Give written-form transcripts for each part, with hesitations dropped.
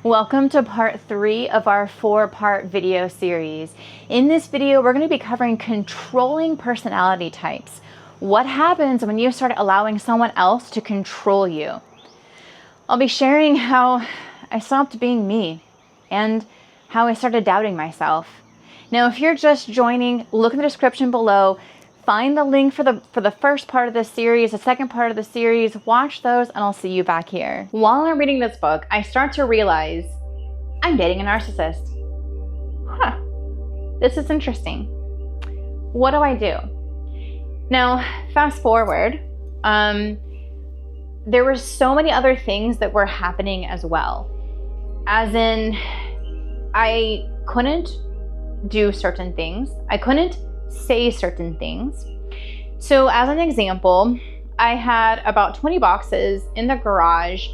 Welcome to part 3 of our 4-part video series. In this video, we're going to be covering controlling personality types. What happens when you start allowing someone else to control you? I'll be sharing how I stopped being me and how I started doubting myself. Now, if you're just joining, look in the description below. Find the link for the first part of the series, the second part of the series, watch those, and I'll see you back here. While I'm reading this book, I start to realize I'm dating a narcissist. This is interesting. What do I do? Now, fast forward, there were so many other things that were happening as well. As in, I couldn't do certain things. I couldn't say certain things. So as an example, I had about 20 boxes in the garage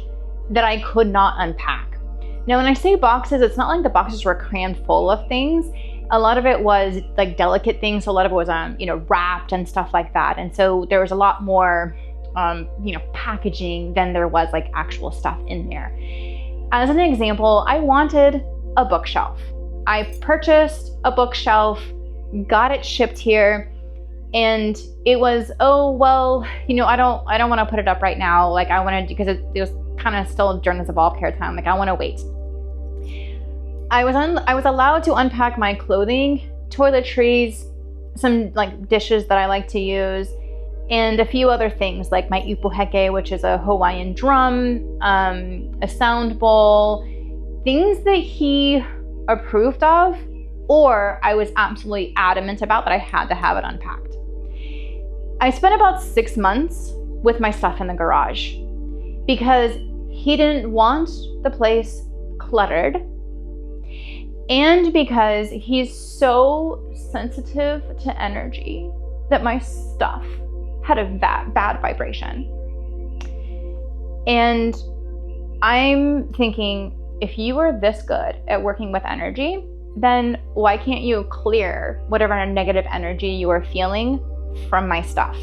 that I could not unpack. Now, when I say boxes, it's not like the boxes were crammed full of things. A lot of it was like delicate things. So a lot of it was, wrapped and stuff like that. And so there was a lot more, packaging than there was like actual stuff in there. As an example, I wanted a bookshelf. I purchased a bookshelf, got it shipped here, and it was, I don't want to put it up right now. Like I wanted, because it was kind of still during this evolve care time. Like I want to wait. I was allowed to unpack my clothing, toiletries, some like dishes that I like to use, and a few other things like my ipuheke, which is a Hawaiian drum, a sound bowl, things that he approved of, or I was absolutely adamant about that I had to have it unpacked. I spent about 6 months with my stuff in the garage because he didn't want the place cluttered, and because he's so sensitive to energy that my stuff had a bad vibration. And I'm thinking, if you are this good at working with energy, then why can't you clear whatever negative energy you are feeling from my stuff?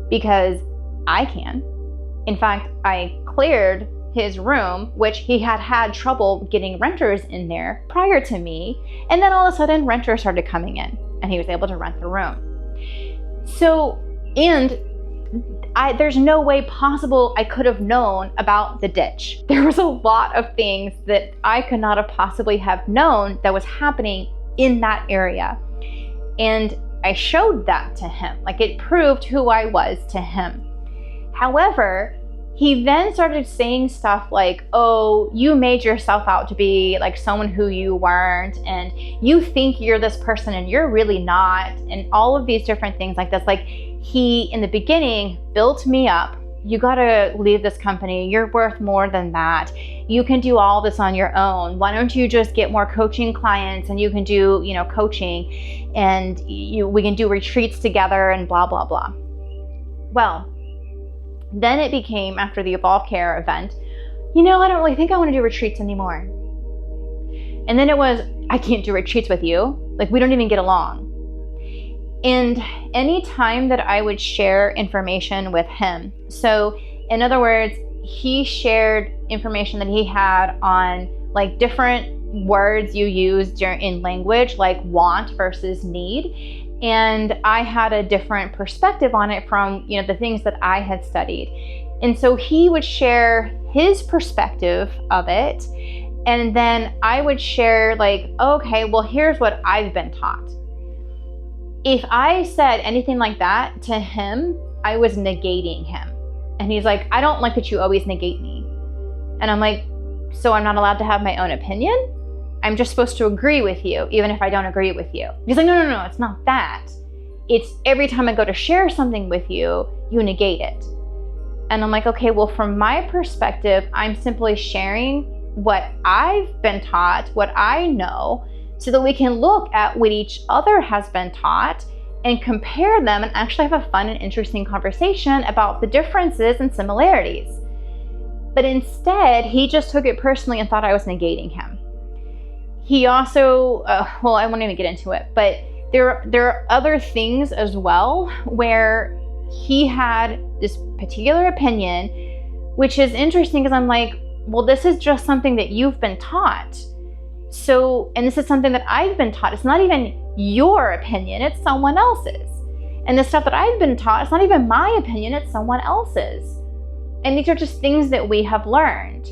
Because I can. In fact, I cleared his room, which he had trouble getting renters in there prior to me. And then all of a sudden renters started coming in and he was able to rent the room. So, and there's no way possible I could have known about the ditch. There was a lot of things that I could not have possibly have known that was happening in that area. And I showed that to him. Like it proved who I was to him. However, he then started saying stuff like, oh, you made yourself out to be like someone who you weren't, and you think you're this person and you're really not, and all of these different things like this. Like he, in the beginning, built me up. You gotta leave this company. You're worth more than that. You can do all this on your own. Why don't you just get more coaching clients and you can do, coaching, and we can do retreats together and blah, blah, blah. Well, then it became, after the Evolve Care event, I don't really think I want to do retreats anymore. And then it was, I can't do retreats with you. Like we don't even get along. And any time that I would share information with him, so in other words, he shared information that he had on like different words you use in language, like want versus need. And I had a different perspective on it from, the things that I had studied. And so he would share his perspective of it. And then I would share like, okay, well, here's what I've been taught. If I said anything like that to him, I was negating him. And he's like, I don't like that you always negate me. And I'm like, so I'm not allowed to have my own opinion? I'm just supposed to agree with you, even if I don't agree with you. He's like, no, it's not that. It's every time I go to share something with you, you negate it. And I'm like, okay, well, from my perspective, I'm simply sharing what I've been taught, what I know, so that we can look at what each other has been taught and compare them and actually have a fun and interesting conversation about the differences and similarities. But instead, he just took it personally and thought I was negating him. He also, I won't even get into it, but there are other things as well where he had this particular opinion, which is interesting because I'm like, well, this is just something that you've been taught. So, and this is something that I've been taught. It's not even your opinion, it's someone else's. And the stuff that I've been taught, it's not even my opinion, it's someone else's. And these are just things that we have learned.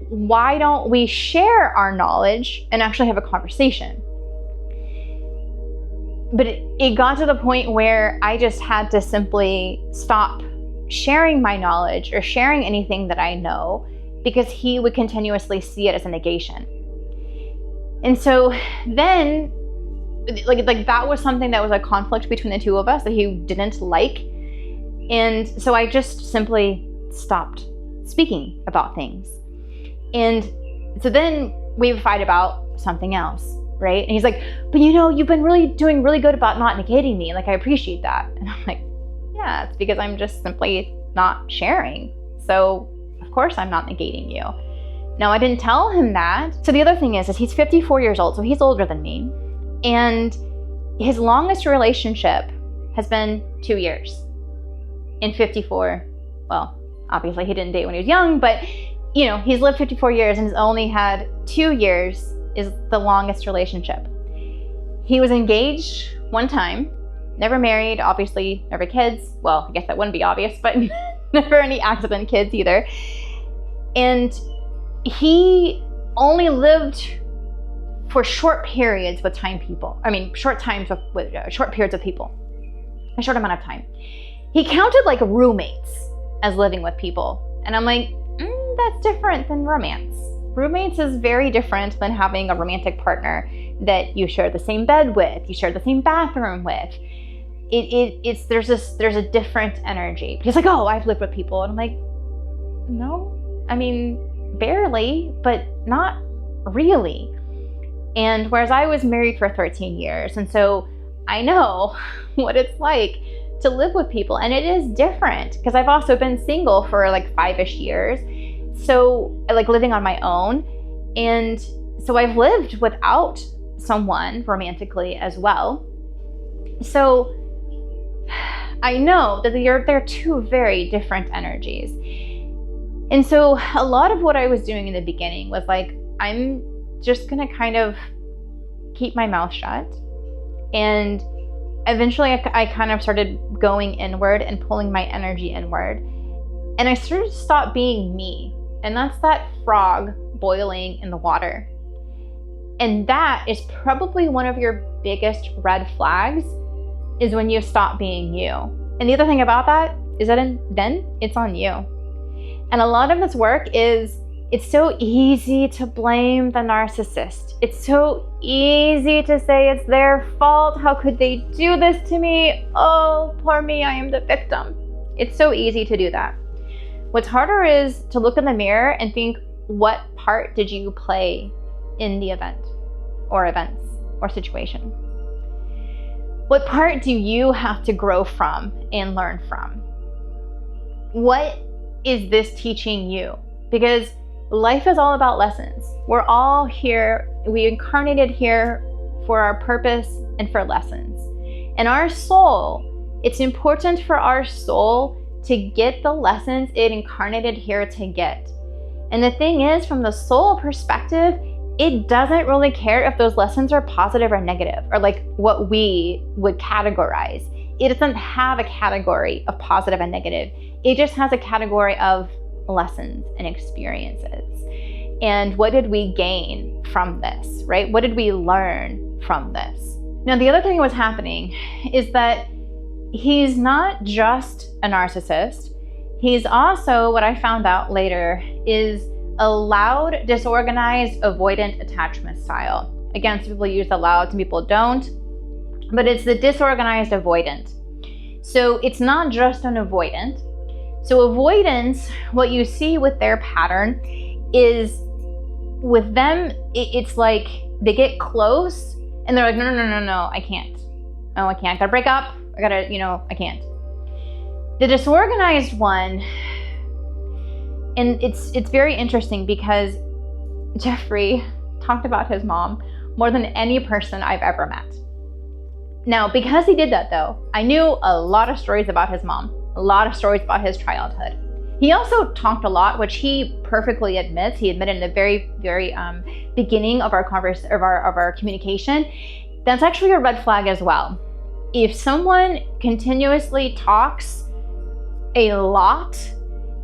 Why don't we share our knowledge and actually have a conversation? But it got to the point where I just had to simply stop sharing my knowledge or sharing anything that I know, because he would continuously see it as a negation. And so then, like that was something that was a conflict between the two of us that he didn't like. And so I just simply stopped speaking about things. And so then we would fight about something else, right? And he's like, but you've been doing really good about not negating me. Like, I appreciate that. And I'm like, yeah, it's because I'm just simply not sharing. So of course I'm not negating you. No, I didn't tell him that. So the other thing is he's 54 years old, so he's older than me. And his longest relationship has been 2 years. In 54, well, obviously he didn't date when he was young, but he's lived 54 years and has only had 2 years is the longest relationship. He was engaged one time, never married, obviously never kids. Well, I guess that wouldn't be obvious, but never any accident kids either. And he only lived for short periods with people. I mean, short times with short periods of people, a short amount of time. He counted like roommates as living with people. And I'm like, that's different than romance. Roommates is very different than having a romantic partner that you share the same bed with, you share the same bathroom with. There's a different energy. He's like, oh, I've lived with people. And I'm like, no, I mean, barely, but not really. And whereas I was married for 13 years, and so I know what it's like to live with people, and it is different because I've also been single for like 5-ish years. So like living on my own. And so I've lived without someone romantically as well. So I know that they're two very different energies. And so a lot of what I was doing in the beginning was like, I'm just gonna kind of keep my mouth shut. And eventually I kind of started going inward and pulling my energy inward. And I started to stop being me. And that's that frog boiling in the water. And that is probably one of your biggest red flags, is when you stop being you. And the other thing about that is that then it's on you. And a lot of this work is, it's so easy to blame the narcissist. It's so easy to say it's their fault. How could they do this to me? Oh, poor me, I am the victim. It's so easy to do that. What's harder is to look in the mirror and think, what part did you play in the event or events or situation? What part do you have to grow from and learn from? What is this teaching you? Because life is all about lessons. We're all here, we incarnated here for our purpose and for lessons. And our soul, it's important for our soul to get the lessons it incarnated here to get. And the thing is, from the soul perspective, it doesn't really care if those lessons are positive or negative, or like what we would categorize. It doesn't have a category of positive and negative. It just has a category of lessons and experiences. And what did we gain from this, right? What did we learn from this? Now, the other thing that was happening is that he's not just a narcissist. He's also, what I found out later, is a loud, disorganized, avoidant attachment style. Again, some people use the loud, some people don't, but it's the disorganized avoidant. So it's not just an avoidant. So avoidance, what you see with their pattern is, with them, it's like they get close and they're like, no, I can't. Oh, I can't. Gotta break up. I can't. The disorganized one, and it's very interesting because Jeffrey talked about his mom more than any person I've ever met. Now, because he did that though, I knew a lot of stories about his mom, a lot of stories about his childhood. He also talked a lot, which he perfectly admits. He admitted in the very, very beginning of our communication. That's actually a red flag as well. If someone continuously talks a lot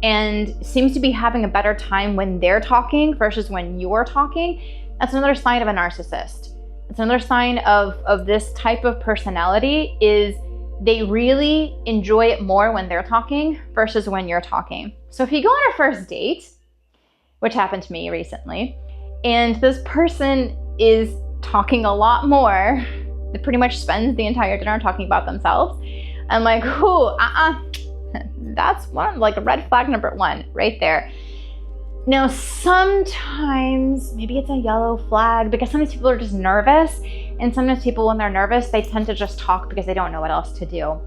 and seems to be having a better time when they're talking versus when you're talking, that's another sign of a narcissist. It's another sign of this type of personality is they really enjoy it more when they're talking versus when you're talking. So if you go on a first date, which happened to me recently, and this person is talking a lot more, it pretty much spends the entire dinner talking about themselves, I'm like, that's one, like red flag number one right there. Now, sometimes maybe it's a yellow flag because sometimes people are just nervous, and sometimes people, when they're nervous, they tend to just talk because they don't know what else to do.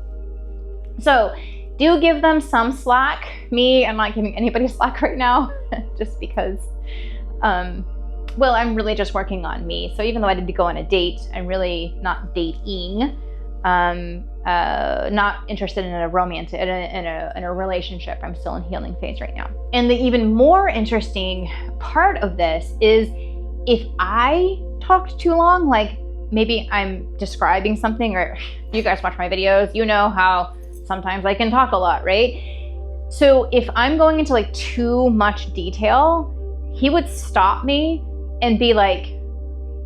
So do give them some slack. I'm not giving anybody slack right now just because, well, I'm really just working on me. So even though I did go on a date, I'm really not dating. Not interested in a romance, in a relationship. I'm still in healing phase right now. And the even more interesting part of this is if I talked too long, like maybe I'm describing something, or you guys watch my videos, you know how sometimes I can talk a lot, right? So if I'm going into like too much detail, he would stop me and be like,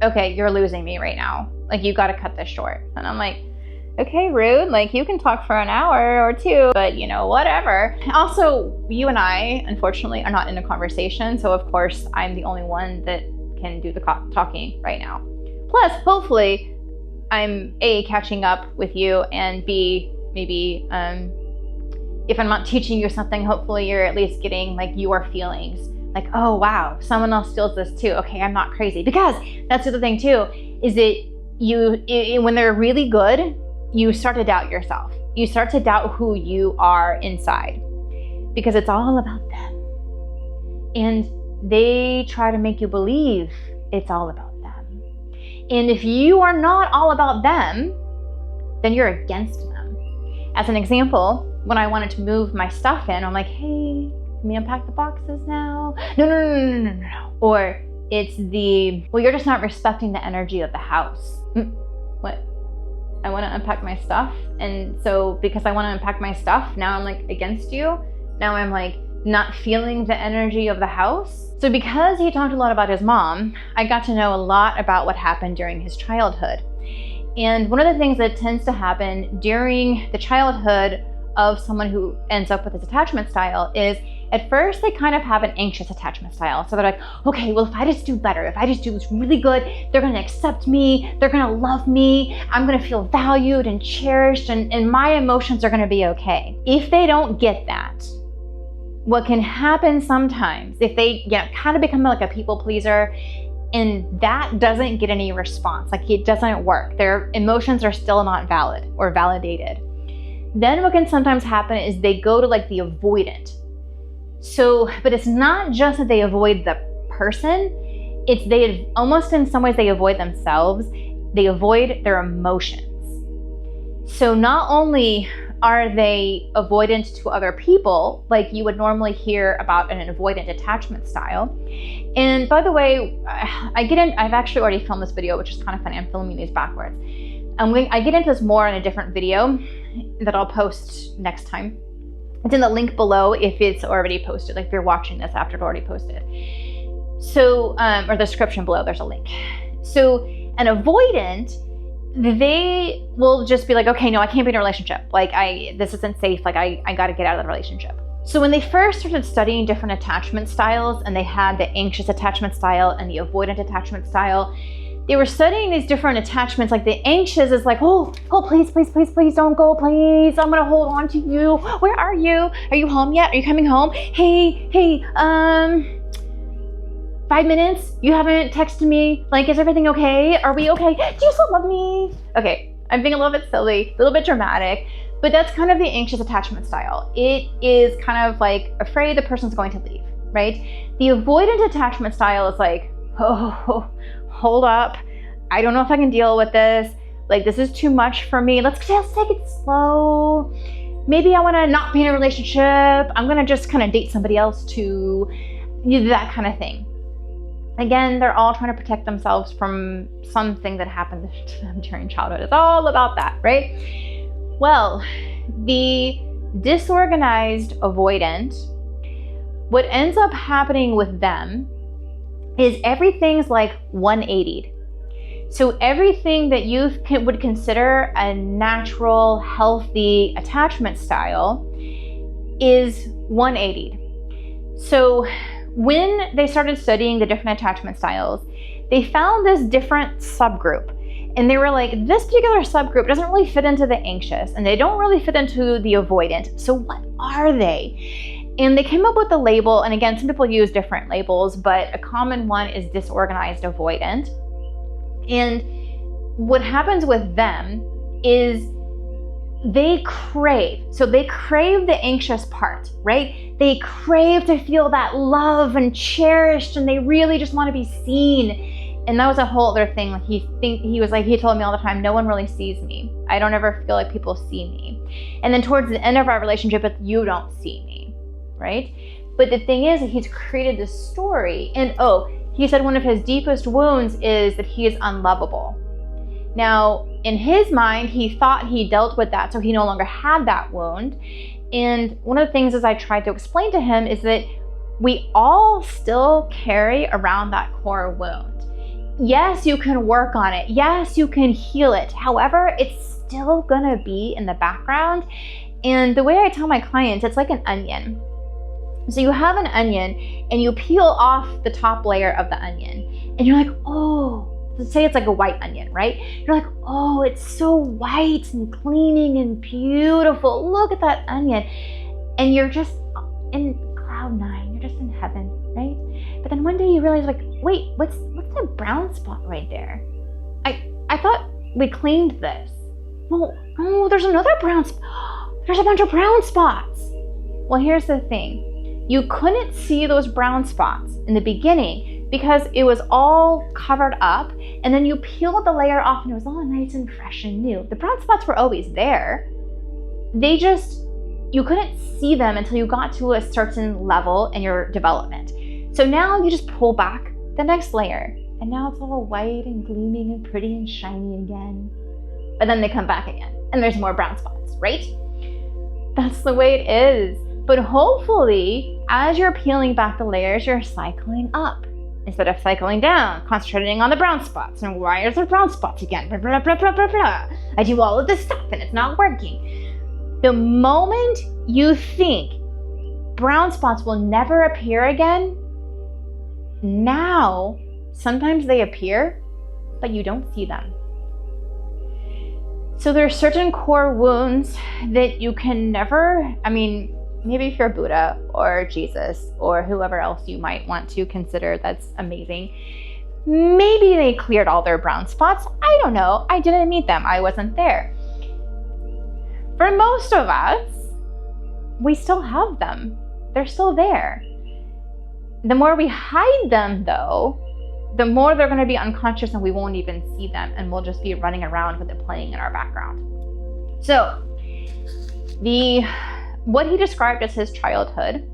okay, you're losing me right now. Like, you got to cut this short. And I'm like, okay, rude. Like, you can talk for an hour or two, but you know, whatever. Also, you and I, unfortunately, are not in a conversation. So of course, I'm the only one that can do the talking right now. Plus, hopefully, I'm A, catching up with you, and B, maybe if I'm not teaching you something, hopefully you're at least getting like your feelings. Like, oh wow, someone else feels this too. Okay, I'm not crazy. Because that's the other thing too, is that when they're really good, you start to doubt yourself. You start to doubt who you are inside because it's all about them. And they try to make you believe it's all about them. And if you are not all about them, then you're against them. As an example, when I wanted to move my stuff in, I'm like, hey, can we unpack the boxes now? No. Or it's well, you're just not respecting the energy of the house. What? I want to unpack my stuff, and so because I want to unpack my stuff, now I'm like against you. Now I'm like not feeling the energy of the house. So because he talked a lot about his mom, I got to know a lot about what happened during his childhood. And one of the things that tends to happen during the childhood of someone who ends up with this attachment style is at first they kind of have an anxious attachment style. So they're like, okay, well, if I just do better, if I just do this really good, they're going to accept me, they're going to love me, I'm going to feel valued and cherished, and my emotions are going to be okay. If they don't get that, what can happen sometimes, if they kind of become like a people pleaser, and that doesn't get any response, like it doesn't work, their emotions are still not valid or validated, then what can sometimes happen is they go to like the avoidant. So, but it's not just that they avoid the person, it's they almost in some ways they avoid themselves, they avoid their emotions. So not only are they avoidant to other people, like you would normally hear about an avoidant attachment style. And by the way, I've actually already filmed this video, which is kind of funny. I'm filming these backwards. I get into this more in a different video that I'll post next time. It's in the link below if it's already posted, like if you're watching this after it's already posted. So, or the description below, there's a link. So an avoidant, they will just be like, okay, no, I can't be in a relationship. Like this isn't safe. Like I gotta get out of the relationship. So when they first started studying different attachment styles, and they had the anxious attachment style and the avoidant attachment style, they were studying these different attachments. Like the anxious is like, oh, please don't go, please. I'm gonna hold on to you. Where are you? Are you home yet? Are you coming home? Hey, 5 minutes? You haven't texted me. Like, is everything okay? Are we okay? Do you still love me? Okay, I'm being a little bit silly, a little bit dramatic, but that's kind of the anxious attachment style. It is kind of like afraid the person's going to leave, right? The avoidant attachment style is like, oh, hold up. I don't know if I can deal with this. Like, this is too much for me. Let's take it slow. maybe I want to not be in a relationship. I'm going to just kind of date somebody else too. That kind of thing. Again, they're all trying to protect themselves from something that happened to them during childhood. It's all about that, right? Well, the disorganized avoidant, what ends up happening with them is everything's like 180'd. So everything that you would consider a natural, healthy attachment style is 180'd. So when they started studying the different attachment styles, they found this different subgroup. And they were like, this particular subgroup doesn't really fit into the anxious, and they don't really fit into the avoidant. So what are they? And they came up with a label. And again, some people use different labels, but a common one is disorganized avoidant. And what happens with them is they crave. So they crave the anxious part, right? They crave to feel that love and cherished, and they really just want to be seen. And that was a whole other thing. Like he told me all the time, no one really sees me. I don't ever feel like people see me. And then towards the end of our relationship, it's you don't see me, right? But the thing is that he's created this story. And he said one of his deepest wounds is that he is unlovable. Now, in his mind, he thought he dealt with that, so he no longer had that wound. And one of the things as I tried to explain to him is that we all still carry around that core wound. Yes, you can work on it. Yes, you can heal it. However, it's still gonna be in the background. And the way I tell my clients, it's like an onion. So you have an onion and you peel off the top layer of the onion and you're like, let's say it's like a white onion, right? You're like, it's so white and gleaming and beautiful. Look at that onion. And you're just in cloud nine. You're just in heaven, right? But then one day you realize, like, wait, what's that brown spot right there? I thought we cleaned this. Well, there's another brown spot. There's a bunch of brown spots. Well, here's the thing. You couldn't see those brown spots in the beginning because it was all covered up, and then you peeled the layer off and it was all nice and fresh and new. The brown spots were always there. You couldn't see them until you got to a certain level in your development. So now you just pull back the next layer, and now it's all white and gleaming and pretty and shiny again. But then they come back again, and there's more brown spots, right? That's the way it is. But hopefully, as you're peeling back the layers, you're cycling up instead of cycling down, concentrating on the brown spots. And why is there brown spots again? Blah, blah, blah, blah, blah, blah. I do all of this stuff and it's not working. The moment you think brown spots will never appear again, now sometimes they appear, but you don't see them. So there are certain core wounds that you can never, maybe if you're Buddha or Jesus or whoever else you might want to consider that's amazing, maybe they cleared all their brown spots. I don't know. I didn't meet them. I wasn't there. For most of us, we still have them. They're still there. The more we hide them, though, the more they're going to be unconscious and we won't even see them, and we'll just be running around with it playing in our background. So what he described as his childhood,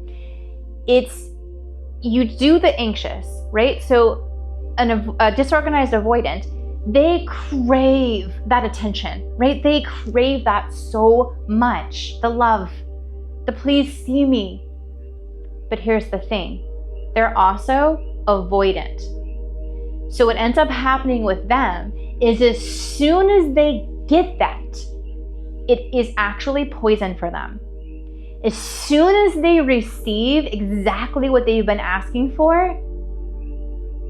it's you do the anxious, right? So a disorganized avoidant, they crave that attention, right? They crave that so much. The love, the please see me. But here's the thing. They're also avoidant. So what ends up happening with them is as soon as they get that, it is actually poison for them. As soon as they receive exactly what they've been asking for,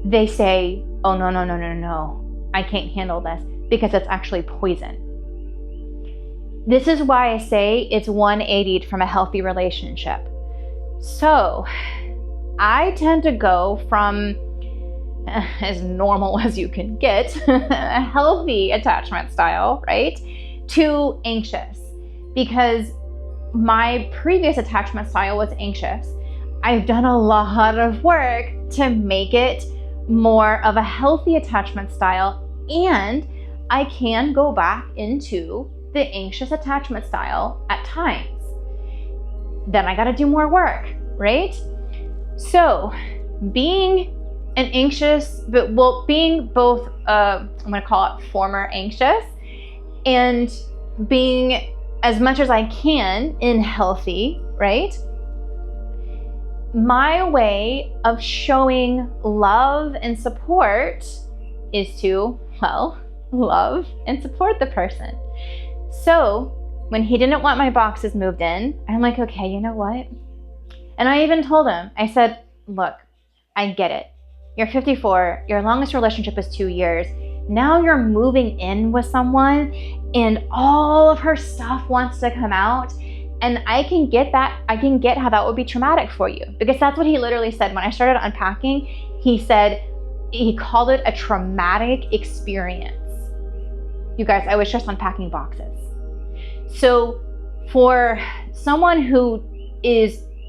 they say, oh, no. I can't handle this, because it's actually poison. This is why I say it's 180'd from a healthy relationship. So I tend to go from as normal as you can get, a healthy attachment style, right, to anxious, because my previous attachment style was anxious. I've done a lot of work to make it more of a healthy attachment style, and I can go back into the anxious attachment style at times. Then I got to do more work, right? So being an anxious, being both, I'm going to call it former anxious, and being as much as I can in healthy, right? My way of showing love and support is to, love and support the person. So when he didn't want my boxes moved in, I'm like, okay, you know what? And I even told him, I said, look, I get it. You're 54, your longest relationship is 2 years. Now you're moving in with someone and all of her stuff wants to come out. And I can get that. I can get how that would be traumatic for you, because that's what he literally said. When I started unpacking, he said, he called it a traumatic experience. You guys, I was just unpacking boxes. So for someone who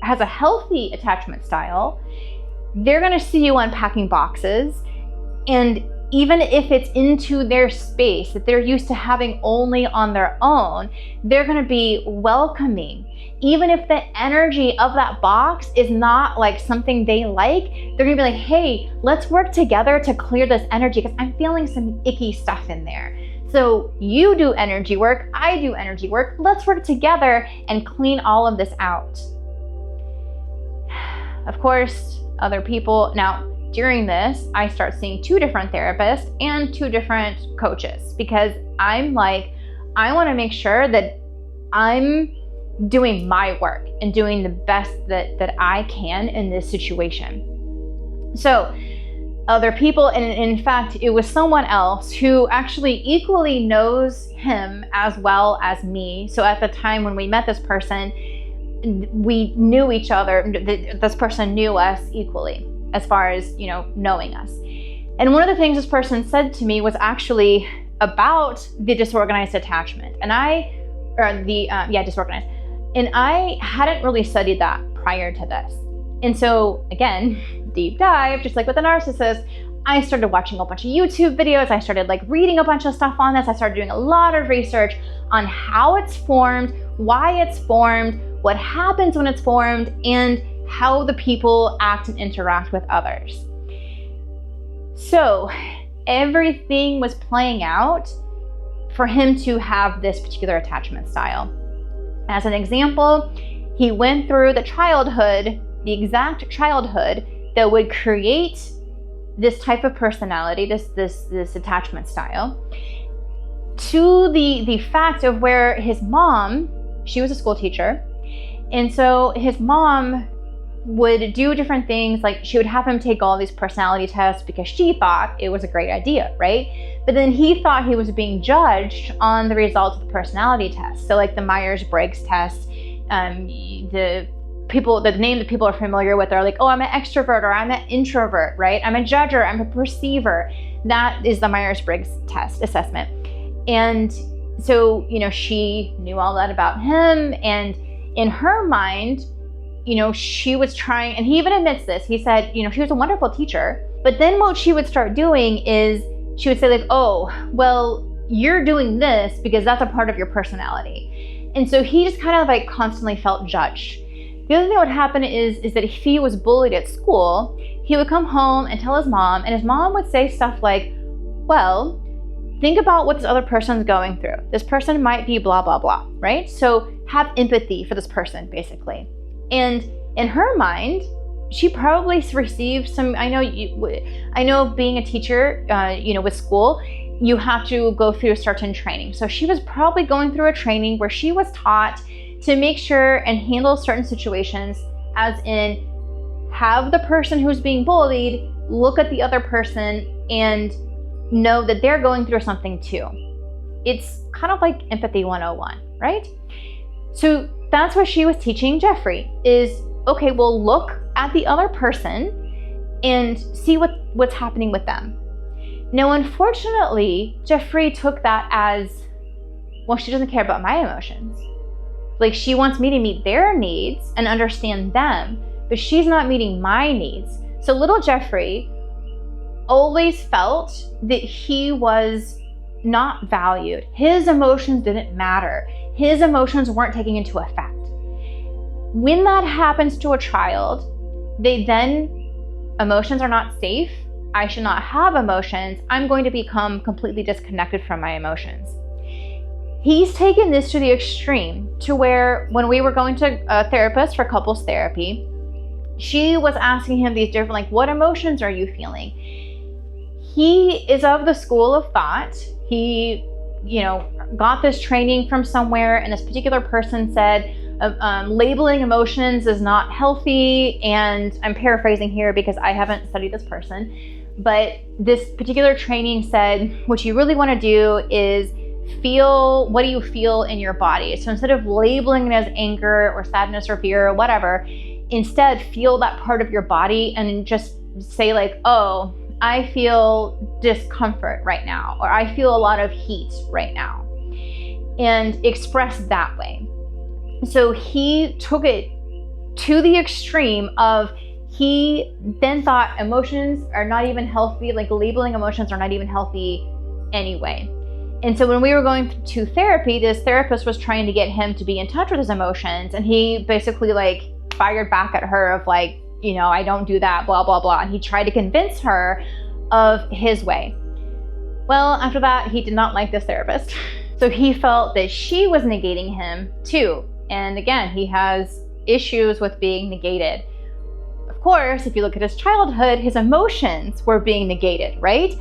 has a healthy attachment style, they're going to see you unpacking boxes, and even if it's into their space that they're used to having only on their own, they're going to be welcoming. Even if the energy of that box is not like something they like, they're going to be like, hey, let's work together to clear this energy because I'm feeling some icky stuff in there. So you do energy work, I do energy work. Let's work together and clean all of this out. Of course, other people, now during this, I start seeing 2 different therapists and 2 different coaches, because I'm like, I want to make sure that I'm doing my work and doing the best that I can in this situation. So other people, and in fact, it was someone else who actually equally knows him as well as me. So at the time when we met this person, we knew each other. This person knew us equally as far as, knowing us. And one of the things this person said to me was actually about the disorganized attachment. Disorganized. And I hadn't really studied that prior to this. And so again, deep dive, just like with a narcissist, I started watching a bunch of YouTube videos. I started reading a bunch of stuff on this. I started doing a lot of research on how it's formed, why it's formed, what happens when it's formed, and how the people act and interact with others. So everything was playing out for him to have this particular attachment style. As an example, he went through the exact childhood that would create this type of personality, this attachment style, to the fact of where his mom, she was a school teacher, and so his mom would do different things, like she would have him take all these personality tests because she thought it was a great idea, right? But then he thought he was being judged on the results of the personality test. So like the Myers-Briggs test, the name that people are familiar with are like, oh, I'm an extrovert or I'm an introvert, right? I'm a judger, I'm a perceiver. That is the Myers-Briggs test assessment. And so, she knew all that about him, and in her mind, she was trying, and he even admits this, he said, she was a wonderful teacher, but then what she would start doing is she would say like, oh, well, you're doing this because that's a part of your personality. And so he just kind of constantly felt judged. The other thing that would happen is that if he was bullied at school, he would come home and tell his mom, and his mom would say stuff like, well, think about what this other person's going through. This person might be blah, blah, blah, right? So have empathy for this person, basically. And in her mind, she probably received some, I know being a teacher, with school, you have to go through a certain training. So she was probably going through a training where she was taught to make sure and handle certain situations, as in have the person who's being bullied look at the other person and know that they're going through something too. It's kind of like empathy 101, right? So that's what she was teaching Jeffrey is, okay, well, look at the other person and see what's happening with them. Now, unfortunately, Jeffrey took that as, well, she doesn't care about my emotions. Like, she wants me to meet their needs and understand them, but she's not meeting my needs. So little Jeffrey always felt that he was not valued. His emotions didn't matter. His emotions weren't taken into effect. When that happens to a child, emotions are not safe. I should not have emotions. I'm going to become completely disconnected from my emotions. He's taken this to the extreme to where when we were going to a therapist for couples therapy, she was asking him these different, like, what emotions are you feeling? He is of the school of thought. He, got this training from somewhere, and this particular person said, labeling emotions is not healthy. And I'm paraphrasing here because I haven't studied this person, but this particular training said, what you really want to do is feel, what do you feel in your body? So instead of labeling it as anger or sadness or fear or whatever, instead feel that part of your body and just say like, oh, I feel discomfort right now, or I feel a lot of heat right now, and express that way. So he took it to the extreme of, he then thought emotions are not even healthy, like labeling emotions are not even healthy anyway. And so when we were going to therapy, this therapist was trying to get him to be in touch with his emotions, and he basically like fired back at her of like, I don't do that, blah, blah, blah. And he tried to convince her of his way. Well, after that, he did not like this therapist. So he felt that she was negating him too. And again, he has issues with being negated. Of course, if you look at his childhood, his emotions were being negated, right?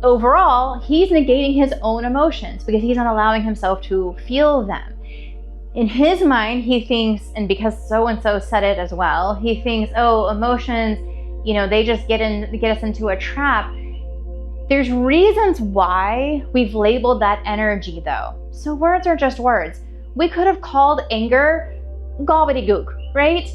Overall, he's negating his own emotions because he's not allowing himself to feel them. In his mind, he thinks, and because so-and-so said it as well, he thinks, oh, emotions, they just get us into a trap. There's reasons why we've labeled that energy though. So words are just words. We could have called anger gobbledygook, right?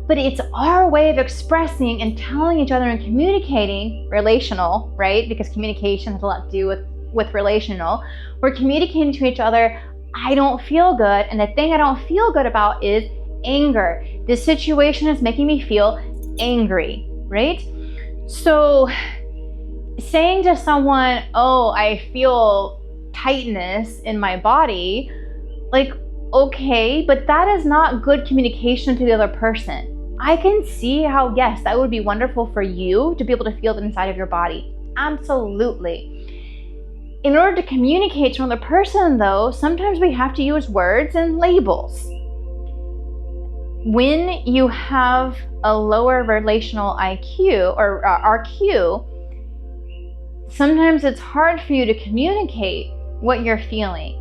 But it's our way of expressing and telling each other and communicating, relational, right? Because communication has a lot to do with relational. We're communicating to each other, I don't feel good, and the thing I don't feel good about is anger. This situation is making me feel angry, right? So saying to someone, oh, I feel tightness in my body, like, okay, but that is not good communication to the other person. I can see how, yes, that would be wonderful for you to be able to feel it inside of your body. Absolutely. In order to communicate to another person, though, sometimes we have to use words and labels. When you have a lower relational IQ or RQ, sometimes it's hard for you to communicate what you're feeling.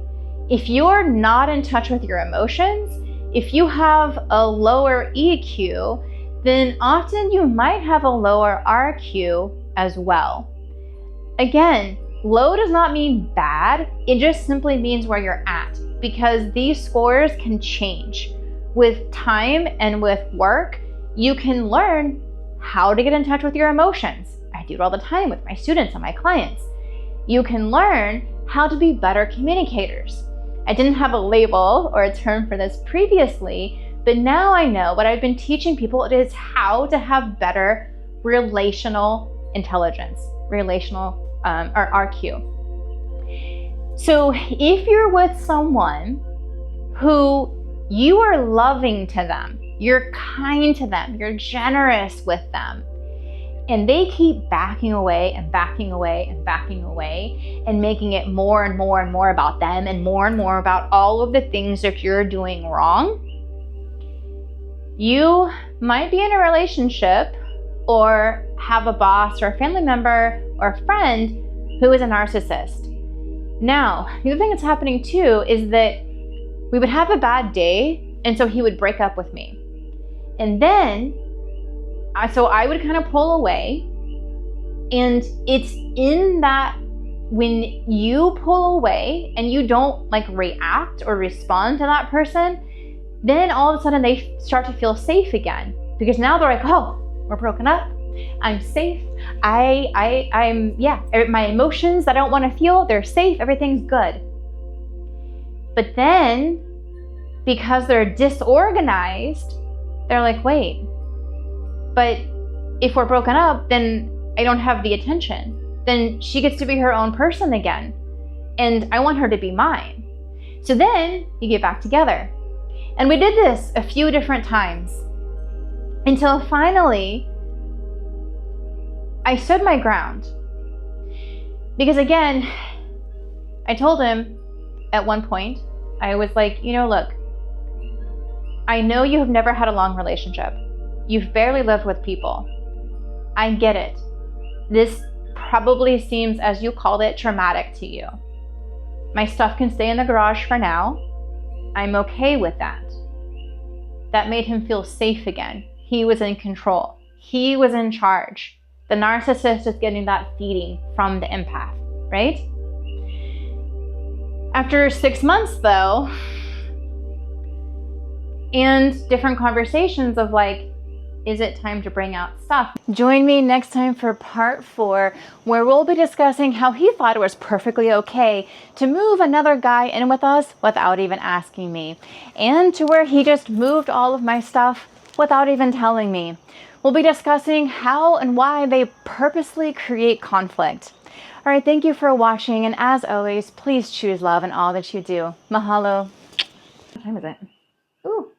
If you're not in touch with your emotions, if you have a lower EQ, then often you might have a lower RQ as well. Again, low does not mean bad, it just simply means where you're at, because these scores can change. With time and with work, you can learn how to get in touch with your emotions. I do it all the time with my students and my clients. You can learn how to be better communicators. I didn't have a label or a term for this previously, but now I know what I've been teaching people is how to have better relational intelligence, relational or RQ. So if you're with someone who you are loving to them, you're kind to them, you're generous with them, and they keep backing away and backing away and backing away and making it more and more and more about them and more about all of the things that you're doing wrong, you might be in a relationship or have a boss or a family member or a friend who is a narcissist. Now, the other thing that's happening too is that we would have a bad day, and so he would break up with me. And then, so I would kind of pull away, and it's in that when you pull away and you don't like react or respond to that person, then all of a sudden they start to feel safe again, because now they're like, oh, we're broken up, I'm safe, I'm my emotions that I don't want to feel, they're safe, everything's good. But then, because they're disorganized, they're like, wait, but if we're broken up, then I don't have the attention. then she gets to be her own person again. And I want her to be mine. So then you get back together. And we did this a few different times until finally I stood my ground. Because again, I told him at one point, I was like, you know, look, I know you have never had a long relationship. You've barely lived with people. I get it. This probably seems, as you called it, traumatic to you. My stuff can stay in the garage for now. I'm okay with that. That made him feel safe again. He was in control. He was in charge. The narcissist is getting that feeding from the empath, right? After 6 months though, and different conversations of like, is it time to bring out stuff? Join me next time for part 4, where we'll be discussing how he thought it was perfectly okay to move another guy in with us without even asking me, and to where he just moved all of my stuff without even telling me. We'll be discussing how and why they purposely create conflict. All right, thank you for watching, and as always, please choose love in all that you do. Mahalo. What time is it? Ooh,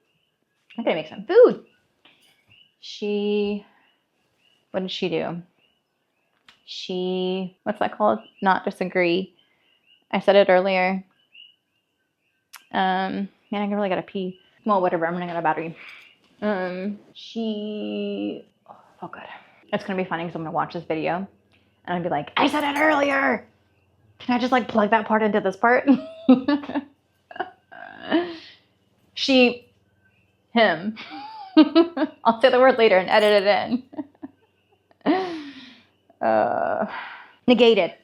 I'm gonna make some food. What did she do? What's that called? Not disagree. I said it earlier. Man, I really gotta pee. Well, whatever, I'm running out of battery. Oh, good. It's gonna be funny because I'm gonna watch this video and I'll be like, I said it earlier. Can I just like plug that part into this part? Him. I'll say the word later and edit it in. Negated.